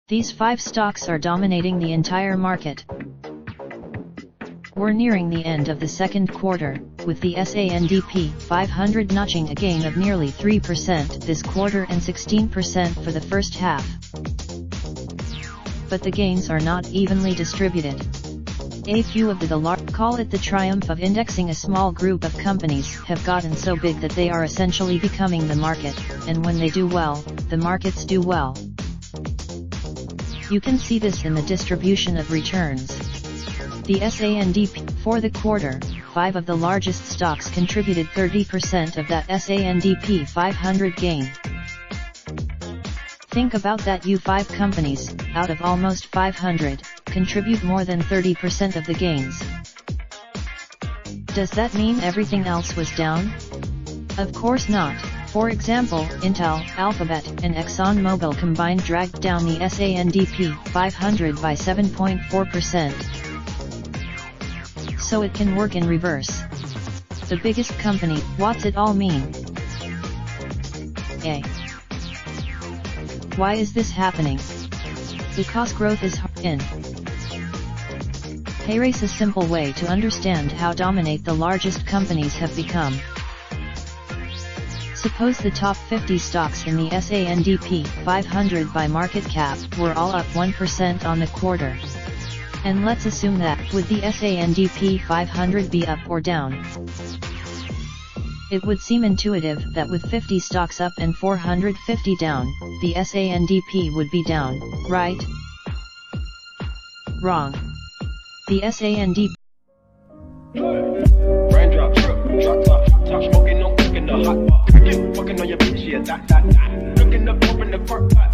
These 5 stocks are dominating the entire market. We're nearing the end of the second quarter, with the S&P 500 notching a gain of nearly 3% this quarter and 16% for the first half. But the gains are not evenly distributed. A few of the large, call it the triumph of indexing a small group of companies, have gotten so big that they are essentially becoming the market, and when they do well, the markets do well. You can see this in the distribution of returns. The S&P for the quarter, 5 of the largest stocks contributed 30% of that S&P 500 gain. Think about that, 5 companies, out of almost 500, contribute more than 30% of the gains. Does that mean everything else was down? Of course not. For example, Intel, Alphabet, and ExxonMobil combined dragged down the S&P 500 by 7.4%. So it can work in reverse. The biggest company, what's it all mean? Why is this happening? Because growth is hard in. Here's a simple way to understand how dominant the largest companies have become. Suppose the top 50 stocks in the S&P 500 by market cap were all up 1% on the quarter. And let's assume that, would the S&P 500 be up or down? It would seem intuitive that with 50 stocks up and 450 down, the S&P would be down, right? Wrong. The S&P Raindrop, drop top smoking, no cooking the hot pot. Fucking on your bitch, yeah, that. Looking up, open the park pot.